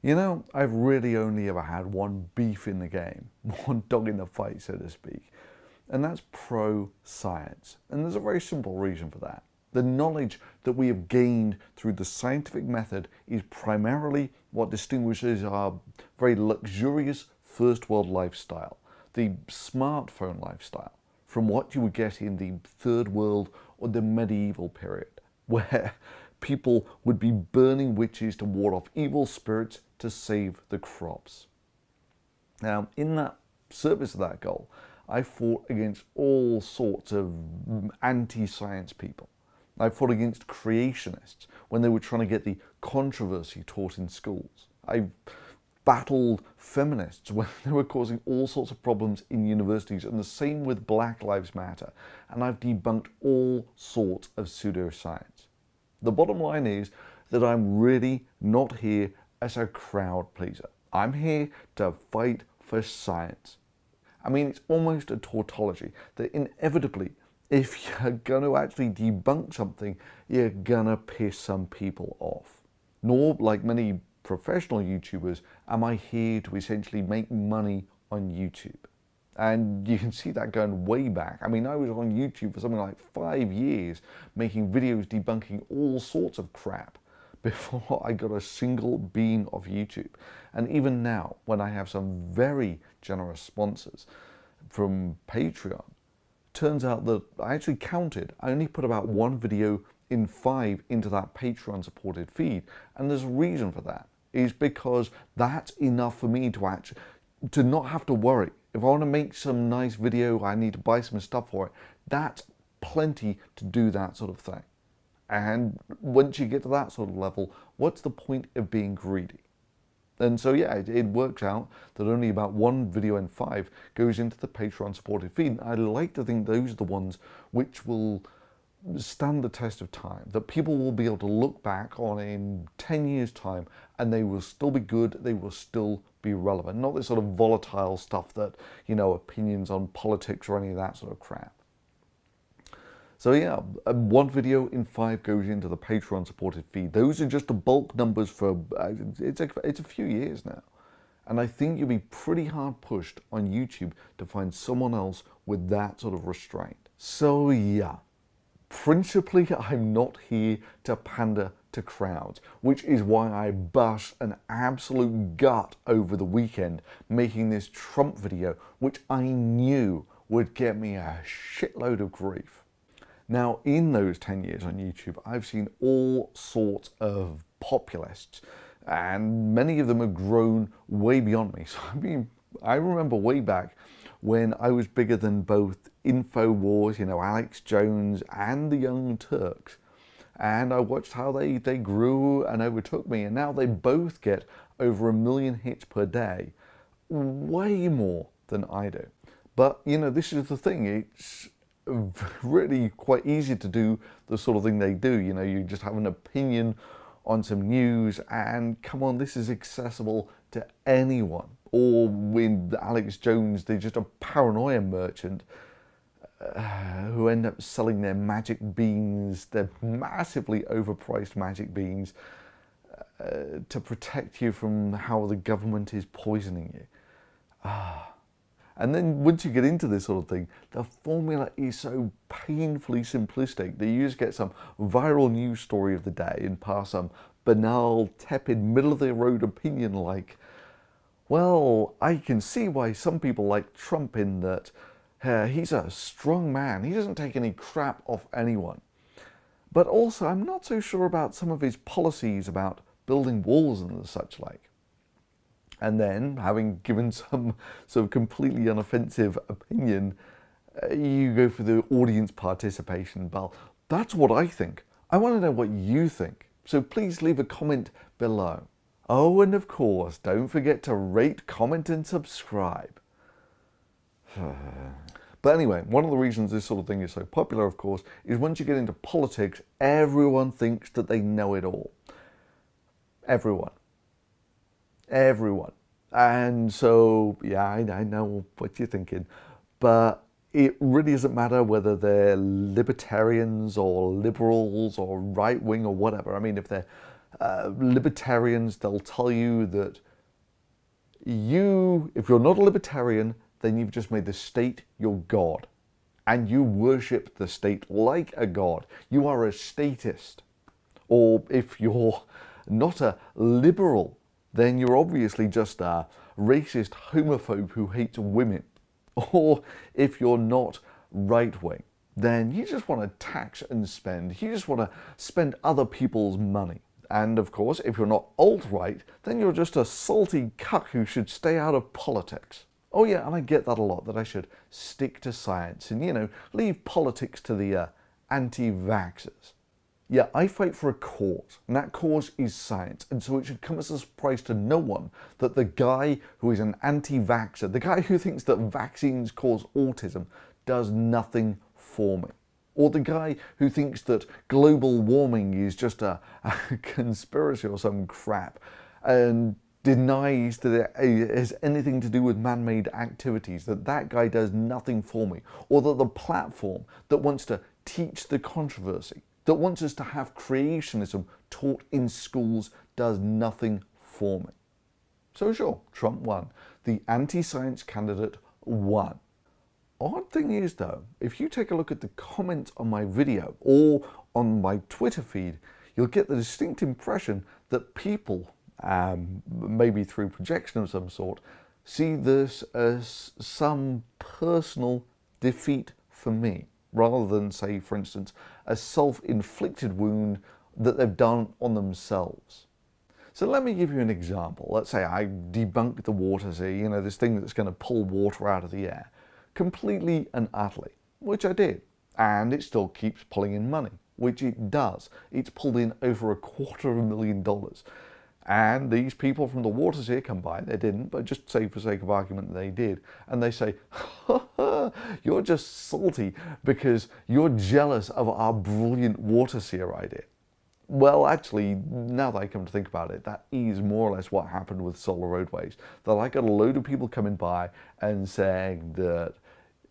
You know, I've really only ever had one beef in the game, one dog in the fight, so to speak, and that's pro-science. And there's a very simple reason for that. The knowledge that we have gained through the scientific method is primarily what distinguishes our very luxurious first world lifestyle, the smartphone lifestyle, from what you would get in the third world or the medieval period, where people would be burning witches to ward off evil spirits to save the crops. Now, in that service of that goal, I fought against all sorts of anti-science people. I fought against creationists when they were trying to get the controversy taught in schools. I battled feminists when they were causing all sorts of problems in universities, and the same with Black Lives Matter. And I've debunked all sorts of pseudoscience. The bottom line is that I'm really not here as a crowd pleaser. I'm here to fight for science. I mean, it's almost a tautology that inevitably, if you're going to actually debunk something, you're gonna piss some people off. Nor, like many professional YouTubers, am I here to essentially make money on YouTube. And you can see that going way back. I mean, I was on YouTube for something like 5 years, making videos debunking all sorts of crap before I got a single bean of YouTube. And even now, when I have some very generous sponsors from Patreon, turns out that I actually counted. I only put about 1 video in 5 into that Patreon supported feed. And there's a reason for that. It's because that's enough for me to not have to worry. If I want to make some nice video, I need to buy some stuff for it. That's plenty to do that sort of thing. And once you get to that sort of level, what's the point of being greedy? And so yeah, it works out that only about 1 video in 5 goes into the Patreon supported feed. I like to think those are the ones which will stand the test of time, that people will be able to look back on in 10 years time and they will still be good, they will still be relevant. Not this sort of volatile stuff that, you know, opinions on politics or any of that sort of crap. So yeah, 1 video in 5 goes into the Patreon supported feed. Those are just the bulk numbers for, it's a few years now. And I think you'll be pretty hard pushed on YouTube to find someone else with that sort of restraint. So yeah, principally I'm not here to pander to crowds, which is why I bust an absolute gut over the weekend making this Trump video, which I knew would get me a shitload of grief. Now, in those 10 years on YouTube, I've seen all sorts of populists, and many of them have grown way beyond me. So I remember way back when I was bigger than both InfoWars, you know, Alex Jones and the Young Turks. And I watched how they grew and overtook me, and now they both get over 1 million hits per day, way more than I do. But, you know, this is the thing, it's really quite easy to do the sort of thing they do. You know, you just have an opinion on some news and come on, this is accessible to anyone. Or with Alex Jones, they're just a paranoia merchant who end up selling their magic beans, their massively overpriced magic beans, to protect you from how the government is poisoning you. And then once you get into this sort of thing, the formula is so painfully simplistic that you just get some viral news story of the day and pass some banal, tepid, middle-of-the-road opinion like, well, I can see why some people like Trump in that he's a strong man. He doesn't take any crap off anyone. But also, I'm not so sure about some of his policies about building walls and such like. And then, having given some sort of completely unoffensive opinion, you go for the audience participation. Well, that's what I think. I want to know what you think. So please leave a comment below. Oh, and of course, don't forget to rate, comment, and subscribe. But anyway, one of the reasons this sort of thing is so popular, of course, is once you get into politics, everyone thinks that they know it all. Everyone. Everyone. And so, yeah, I know what you're thinking, but it really doesn't matter whether they're libertarians or liberals or right-wing or whatever. I mean, if they're libertarians, they'll tell you that if you're not a libertarian, then you've just made the state your god. And you worship the state like a god. You are a statist. Or if you're not a liberal, then you're obviously just a racist homophobe who hates women. Or if you're not right-wing, then you just want to tax and spend. You just want to spend other people's money. And of course, if you're not alt-right, then you're just a salty cuck who should stay out of politics. Oh yeah, and I get that a lot, that I should stick to science and, leave politics to the anti-vaxxers. Yeah, I fight for a cause, and that cause is science, and so it should come as a surprise to no one that the guy who is an anti-vaxxer, the guy who thinks that vaccines cause autism, does nothing for me. Or the guy who thinks that global warming is just a conspiracy or some crap, and denies that it has anything to do with man-made activities, that guy does nothing for me. Or that the platform that wants to teach the controversy, that wants us to have creationism taught in schools, does nothing for me. So sure, Trump won. The anti-science candidate won. Odd thing is though, if you take a look at the comments on my video or on my Twitter feed, you'll get the distinct impression that people, maybe through projection of some sort, see this as some personal defeat for me, rather than, say, for instance, a self-inflicted wound that they've done on themselves. So let me give you an example. Let's say I debunk the water sea, this thing that's going to pull water out of the air, completely and utterly, which I did. And it still keeps pulling in money, which it does. It's pulled in over $250,000. And these people from the waters here come by, they didn't, but just say for sake of argument they did, and they say, ha ha, you're just salty because you're jealous of our brilliant water seer idea. Well, actually, now that I come to think about it, that is more or less what happened with solar roadways. That I got a load of people coming by and saying that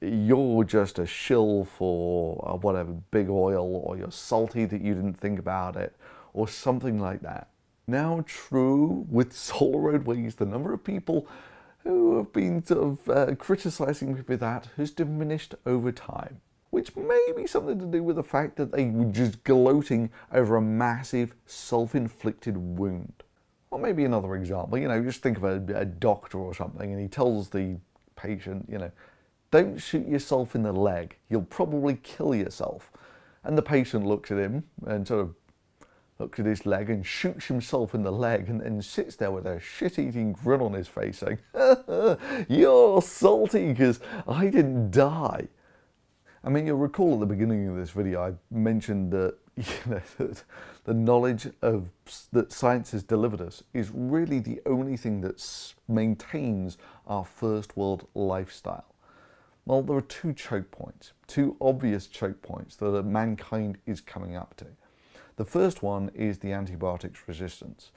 you're just a shill for whatever, big oil, or you're salty that you didn't think about it, or something like that. Now, true, with solar roadways, the number of people who have been sort of criticising me for that has diminished over time, which may be something to do with the fact that they were just gloating over a massive self-inflicted wound. Or maybe another example, just think of a doctor or something, and he tells the patient, don't shoot yourself in the leg, you'll probably kill yourself. And the patient looks at him and sort of looks at his leg and shoots himself in the leg, and then sits there with a shit-eating grin on his face saying, you're salty because I didn't die. I mean, you'll recall at the beginning of this video I mentioned that, that the knowledge that science has delivered us is really the only thing that maintains our first world lifestyle. Well, there are two choke points, two obvious choke points that mankind is coming up to. The first one is the antibiotics resistance.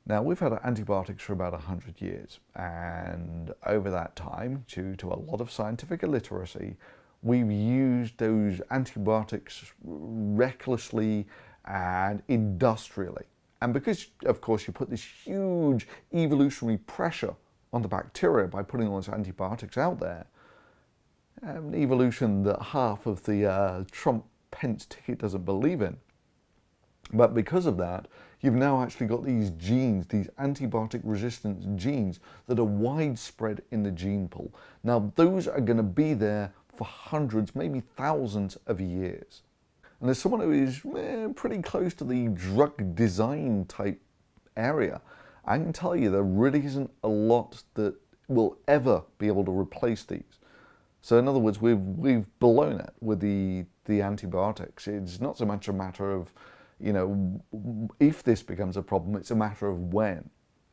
Now, we've had antibiotics for about 100 years, and over that time, due to a lot of scientific illiteracy, we've used those antibiotics recklessly and industrially. And because, of course, you put this huge evolutionary pressure on the bacteria by putting all those antibiotics out there, an evolution that half of the Trump-Pence ticket doesn't believe in. But because of that, you've now actually got these genes, these antibiotic resistance genes that are widespread in the gene pool. Now, those are going to be there for hundreds, maybe thousands of years. And as someone who is pretty close to the drug design type area, I can tell you there really isn't a lot that will ever be able to replace these. So in other words, we've blown it with the antibiotics. It's not so much a matter of, if this becomes a problem, it's a matter of when.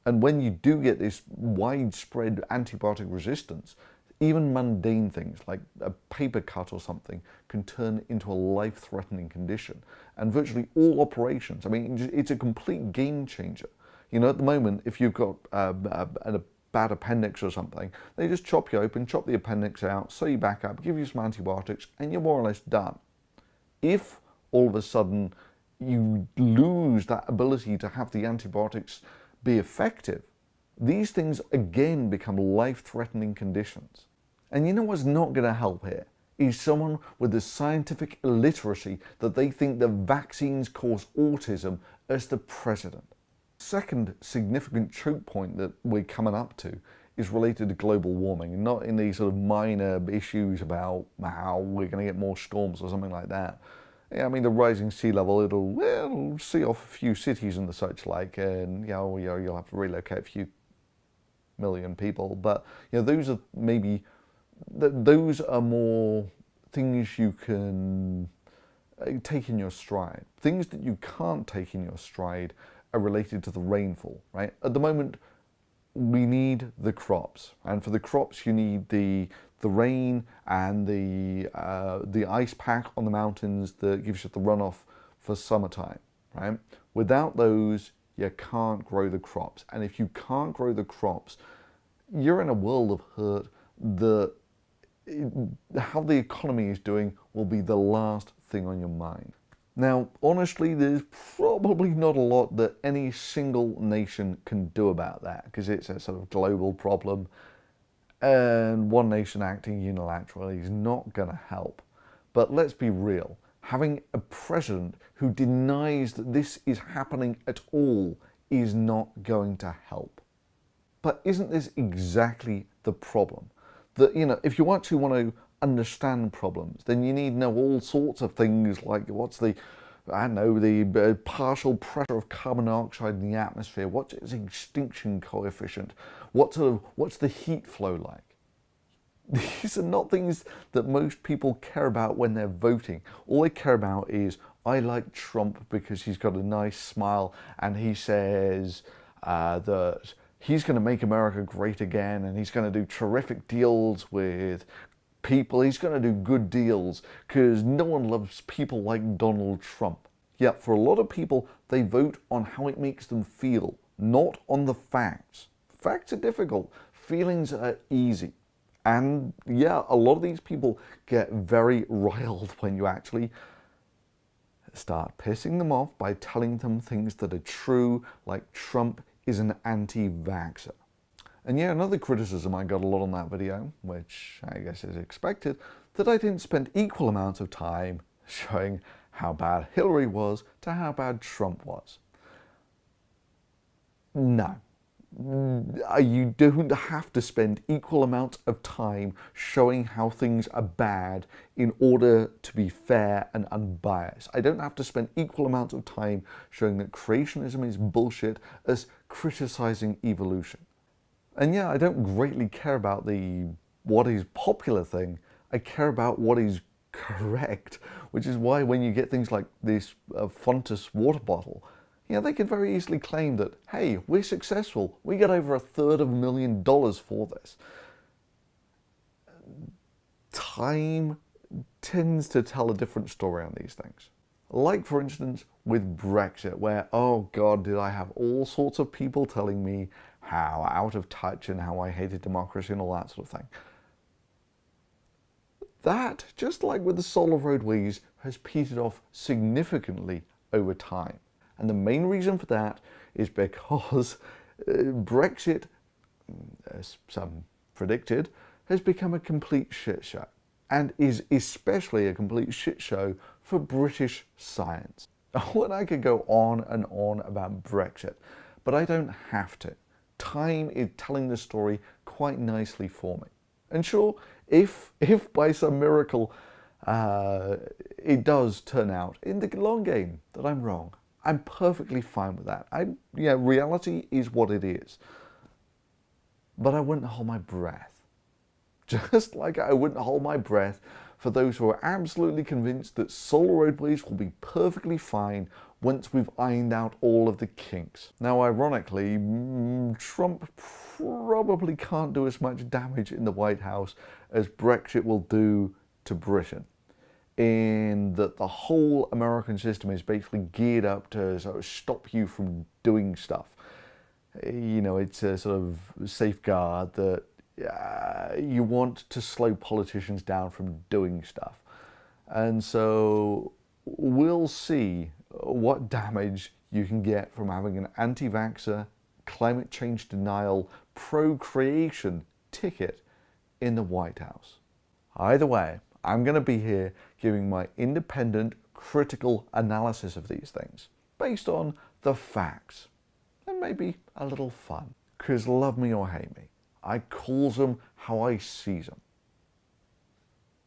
And when you do get this widespread antibiotic resistance, even mundane things like a paper cut or something can turn into a life-threatening condition. And virtually all operations, I mean, it's a complete game changer. At the moment, if you've got a bad appendix or something, they just chop you open, chop the appendix out, sew you back up, give you some antibiotics, and you're more or less done. If all of a sudden you lose that ability to have the antibiotics be effective, these things again become life-threatening conditions. And you know what's not going to help here? Is someone with the scientific illiteracy that they think that vaccines cause autism as the president. Second significant choke point that we're coming up to is related to global warming, not in these sort of minor issues about how we're going to get more storms or something like that. Yeah, I mean, the rising sea level, it'll see off a few cities and the such like, and you'll have to relocate a few million people. But those are maybe those are more things you can take in your stride. Things that you can't take in your stride are related to the rainfall, right? At the moment, we need the crops, and for the crops you need the rain and the ice pack on the mountains that gives you the runoff for summertime, right? Without those, you can't grow the crops, and if you can't grow the crops, you're in a world of hurt. How the economy is doing will be the last thing on your mind. Now, honestly, there's probably not a lot that any single nation can do about that, because it's a sort of global problem, and one nation acting unilaterally is not going to help. But let's be real, having a president who denies that this is happening at all is not going to help. But isn't this exactly the problem? That, if you actually want to understand problems, then you need to know all sorts of things like what's the partial pressure of carbon dioxide in the atmosphere, what's its extinction coefficient, what's the heat flow like. These are not things that most people care about when they're voting. All they care about is, I like Trump because he's got a nice smile and he says that he's going to make America great again, and he's going to do terrific deals with people. He's going to do good deals because no one loves people like Donald Trump. Yet for a lot of people, they vote on how it makes them feel, not on the facts. Facts are difficult. Feelings are easy. And yeah, a lot of these people get very riled when you actually start pissing them off by telling them things that are true, like Trump is an anti-vaxxer. And yeah, another criticism I got a lot on that video, which I guess is expected, that I didn't spend equal amounts of time showing how bad Hillary was to how bad Trump was. No. You don't have to spend equal amounts of time showing how things are bad in order to be fair and unbiased. I don't have to spend equal amounts of time showing that creationism is bullshit as criticizing evolution. And yeah, I don't greatly care about what is popular thing. I care about what is correct, which is why when you get things like this Fontus water bottle, they can very easily claim that, hey, we're successful. We got over $250,000 for this. Time tends to tell a different story on these things. Like, for instance, with Brexit, where, oh God, did I have all sorts of people telling me how out of touch and how I hated democracy and all that sort of thing. That, just like with the solar roadways, has petered off significantly over time. And the main reason for that is because Brexit, as some predicted, has become a complete shit show, and is especially a complete shit show for British science. Well, I could go on and on about Brexit, but I don't have to. Time is telling the story quite nicely for me. And sure, if by some miracle it does turn out in the long game that I'm wrong, I'm perfectly fine with that. Reality is what it is. But I wouldn't hold my breath. Just like I wouldn't hold my breath for those who are absolutely convinced that solar roadways will be perfectly fine once we've ironed out all of the kinks. Now, ironically, Trump probably can't do as much damage in the White House as Brexit will do to Britain, in that the whole American system is basically geared up to sort of stop you from doing stuff. It's a sort of safeguard that you want to slow politicians down from doing stuff. And so we'll see what damage you can get from having an anti-vaxxer, climate change denial, pro-creation ticket in the White House. Either way, I'm going to be here giving my independent, critical analysis of these things based on the facts and maybe a little fun. Because love me or hate me, I calls them how I sees them.